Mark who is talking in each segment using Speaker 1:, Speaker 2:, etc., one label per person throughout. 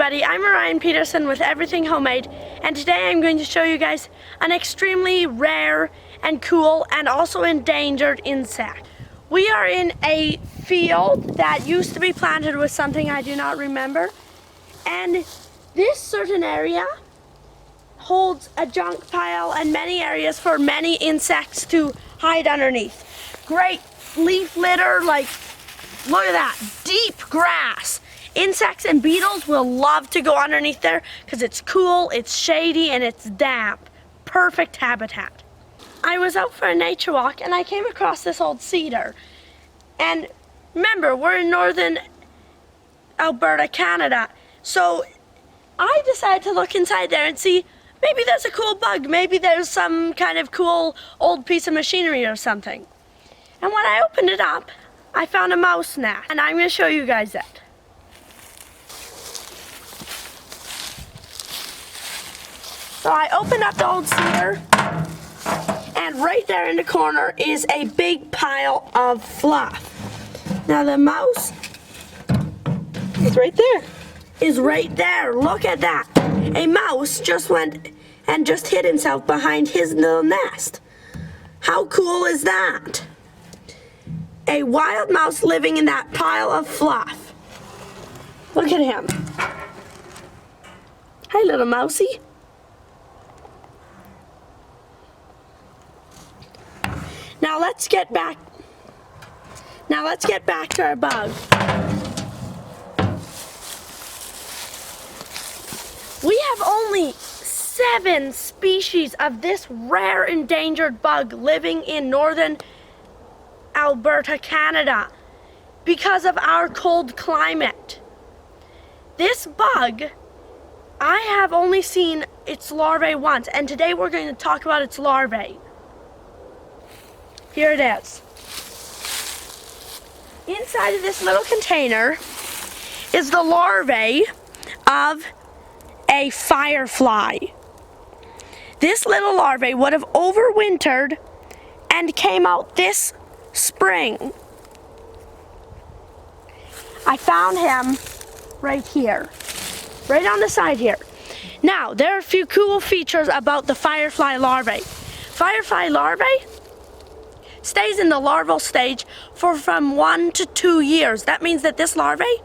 Speaker 1: everybody, I'm Orion Peterson with Everything Homemade, and today I'm going to show you guys an extremely rare and cool and also endangered insect. We are in a field that used to be planted with something I do not remember, and this certain area holds a junk pile and many areas for many insects to hide underneath. Great leaf litter, like look at that, deep grass. Insects and beetles will love to go underneath there because it's cool, it's shady, and it's damp. Perfect habitat. I was out for a nature walk and I came across this old cedar. And remember, we're in northern Alberta, Canada. So I decided to look inside there and see maybe there's a cool bug, maybe there's some kind of cool old piece of machinery or something. And when I opened it up, I found a mouse nest, and I'm going to show you guys that. So I opened up the old cedar, and right there in the corner is a big pile of fluff. Now the mouse is right there. Look at that. A mouse just went and just hid himself behind his little nest. How cool is that? A wild mouse living in that pile of fluff. Look at him. Hi, little mousey. Now let's get back to our bug. We have only 7 species of this rare endangered bug living in northern Alberta, Canada, because of our cold climate. This bug, I have only seen its larvae once, and today we're going to talk about its larvae. Here it is. Inside of this little container is the larvae of a firefly. This little larvae would have overwintered and came out this spring. I found him right here, right on the side here. Now, there are a few cool features about the firefly larvae. Firefly larvae stays in the larval stage for from 1 to 2 years. That means that this larvae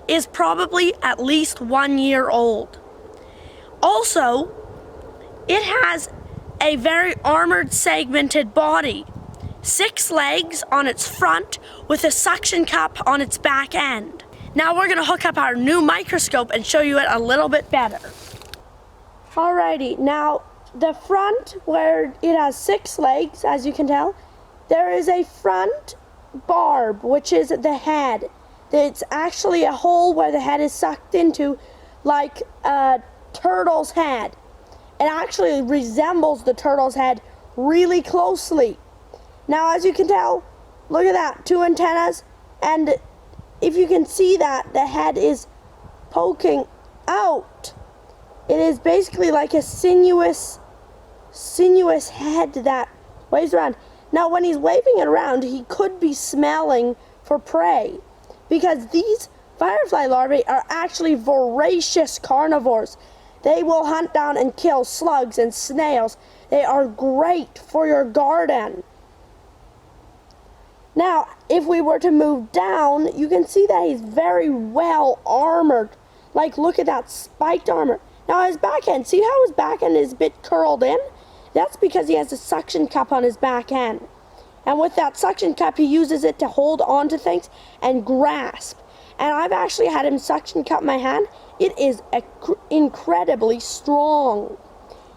Speaker 1: is probably at least 1 year old. Also, it has a very armored, segmented body. 6 legs on its front with a suction cup on its back end. Now we're going to hook up our new microscope and show you it a little bit better. Alrighty, now the front, where it has 6 legs, as you can tell, there is a front barb, which is the head. It's actually a hole where the head is sucked into, like a turtle's head. It actually resembles the turtle's head really closely. Now, as you can tell, look at that, 2 antennas, and if you can see that, the head is poking out. It is basically like a sinuous head that waves around. Now, when he's waving it around, he could be smelling for prey, because these firefly larvae are actually voracious carnivores. They will hunt down and kill slugs and snails. They are great for your garden. Now, if we were to move down, you can see that he's very well armored. Like, look at that spiked armor. Now, his back end, see how his back end is a bit curled in? That's because he has a suction cup on his back end. And with that suction cup, he uses it to hold onto things and grasp. And I've actually had him suction cup my hand. It is incredibly strong.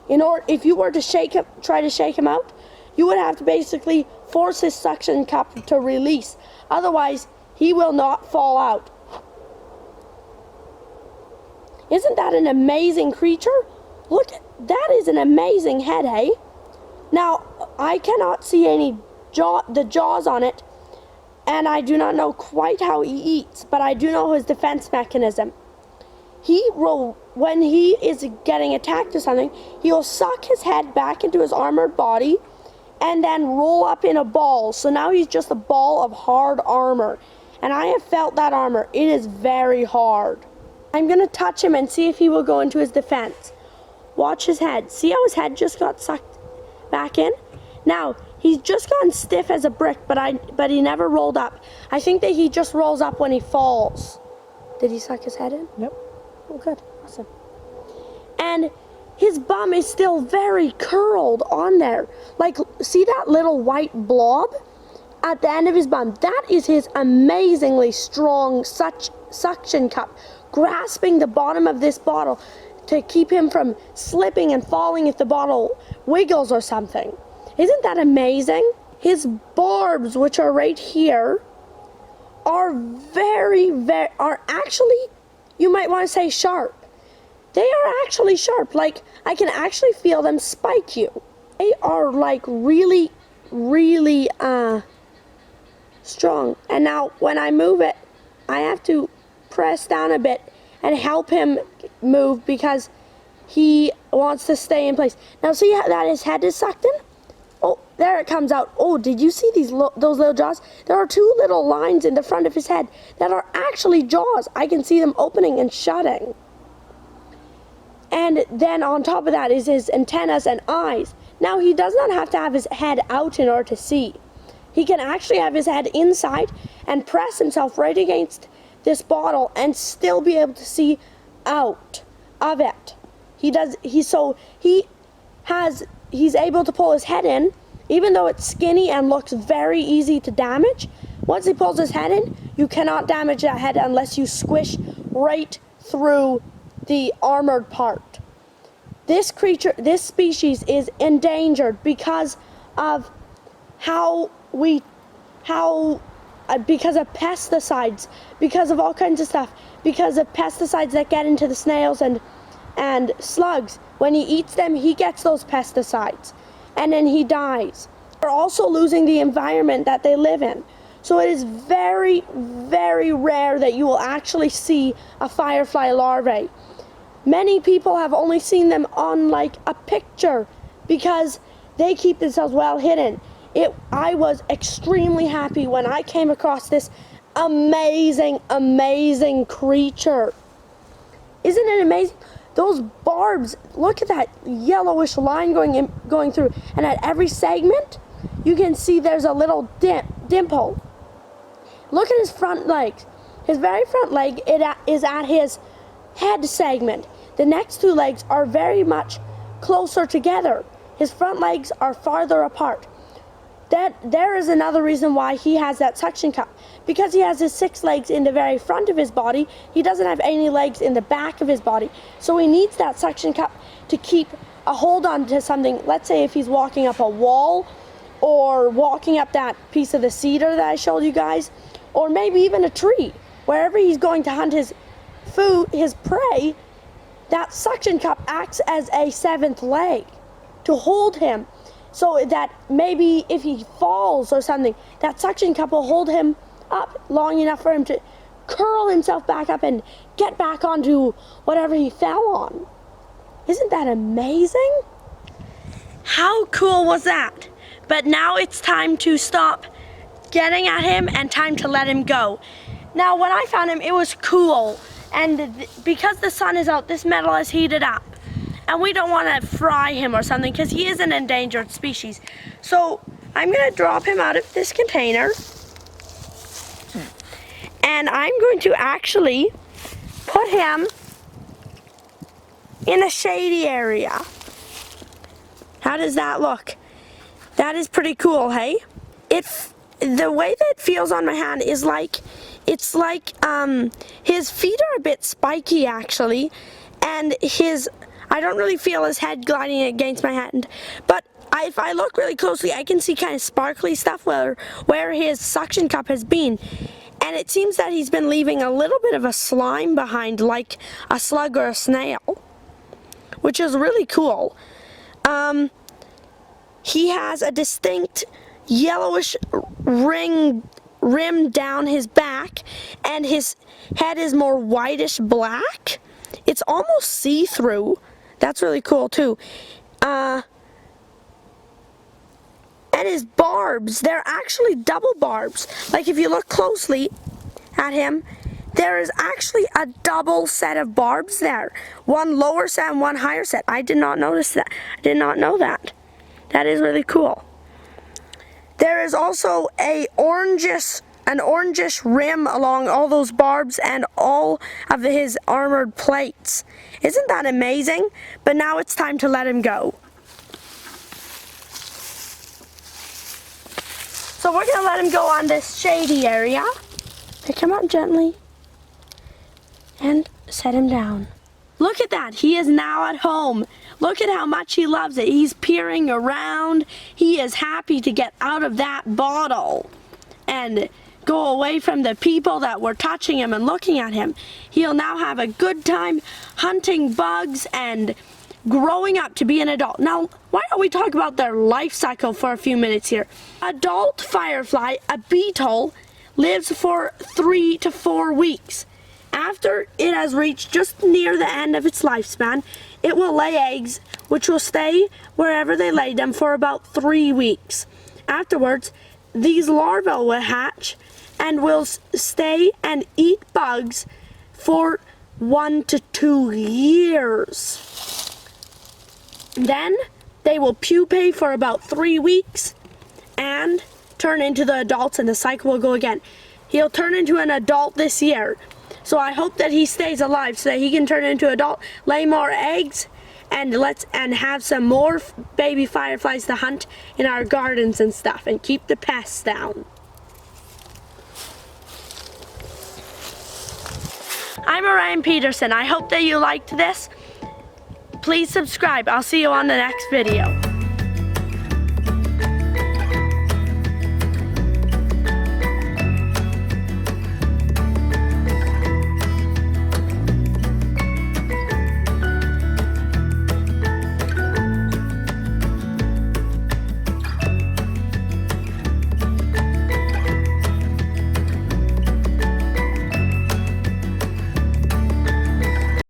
Speaker 1: If you were to try to shake him out, you would have to basically force his suction cup to release. Otherwise, he will not fall out. Isn't that an amazing creature? Look, that is an amazing head, hey? Now, I cannot see the jaws on it, and I do not know quite how he eats, but I do know his defense mechanism. When he is getting attacked or something, he will suck his head back into his armored body and then roll up in a ball. So now he's just a ball of hard armor. And I have felt that armor. It is very hard. I'm gonna touch him and see if he will go into his defense. Watch his head. See how his head just got sucked back in? Now, he's just gotten stiff as a brick, but he never rolled up. I think that he just rolls up when he falls. Did he suck his head in?
Speaker 2: Yep.
Speaker 1: Oh, good. Awesome. And his bum is still very curled on there. Like, see that little white blob at the end of his bum? That is his amazingly strong suction cup, grasping the bottom of this bottle to keep him from slipping and falling if the bottle wiggles or something. Isn't that amazing? His barbs, which are right here, are are actually, you might want to say, sharp. They are actually sharp. Like, I can actually feel them spike you. They are like really, really strong. And now when I move it, I have to press down a bit and help him move because he wants to stay in place. Now see how that his head is sucked in? Oh, there it comes out. Oh, did you see those little jaws? There are two little lines in the front of his head that are actually jaws. I can see them opening and shutting. And then on top of that is his antennas and eyes. Now he does not have to have his head out in order to see. He can actually have his head inside and press himself right against this bottle and still be able to see out of it. He's able to pull his head in, even though it's skinny and looks very easy to damage. Once he pulls his head in, you cannot damage that head unless you squish right through the armored part. This species is endangered because of because of pesticides, because of all kinds of stuff, because of pesticides that get into the snails and slugs. When he eats them, he gets those pesticides, and then he dies. They're also losing the environment that they live in. So it is very, very rare that you will actually see a firefly larvae. Many people have only seen them on like a picture because they keep themselves well hidden. I was extremely happy when I came across this amazing, amazing creature. Isn't it amazing? Those barbs, look at that yellowish line going through, and at every segment, you can see there's a little dimple. Look at his front legs. His very front leg is at his head segment. The next two legs are very much closer together. His front legs are farther apart. There is another reason why he has that suction cup. Because he has his 6 legs in the very front of his body, he doesn't have any legs in the back of his body. So he needs that suction cup to keep a hold on to something. Let's say if he's walking up a wall, or walking up that piece of the cedar that I showed you guys, or maybe even a tree. Wherever he's going to hunt his food, his prey, that suction cup acts as a 7th leg to hold him. So that maybe if he falls or something, that suction cup will hold him up long enough for him to curl himself back up and get back onto whatever he fell on. Isn't that amazing? How cool was that? But now it's time to stop getting at him and time to let him go. Now when I found him, it was cool, and because the sun is out, this metal is heated up. And we don't want to fry him or something because he is an endangered species. So I'm going to drop him out of this container. And I'm going to actually put him in a shady area. How does that look? That is pretty cool, hey? The way that it feels on my hand is like, it's like his feet are a bit spiky actually. And I don't really feel his head gliding against my hand, but if I look really closely, I can see kind of sparkly stuff where his suction cup has been. And it seems that he's been leaving a little bit of a slime behind, like a slug or a snail, which is really cool. He has a distinct yellowish rim down his back, and his head is more whitish black. It's almost see-through. That's really cool too. And his barbs, they're actually double barbs. Like if you look closely at him, there is actually a double set of barbs there. One lower set and one higher set. I did not notice that. I did not know that. That is really cool. There is also an orangish rim along all those barbs and all of his armored plates. Isn't that amazing? But now it's time to let him go. So we're gonna let him go on this shady area. Pick him up gently and set him down. Look at that, he is now at home. Look at how much he loves it. He's peering around. He is happy to get out of that bottle and go away from the people that were touching him and looking at him. He'll now have a good time hunting bugs and growing up to be an adult. Now, why don't we talk about their life cycle for a few minutes here? Adult firefly, a beetle, lives for 3 to 4 weeks. After it has reached just near the end of its lifespan, it will lay eggs, which will stay wherever they laid them for about 3 weeks. Afterwards, these larvae will hatch and will stay and eat bugs for 1 to 2 years. Then they will pupate for about 3 weeks and turn into the adults, and the cycle will go again. He'll turn into an adult this year. So I hope that he stays alive so that he can turn into an adult, lay more eggs, and have some more baby fireflies to hunt in our gardens and stuff and keep the pests down. I'm Orion Peterson. I hope that you liked this. Please subscribe. I'll see you on the next video.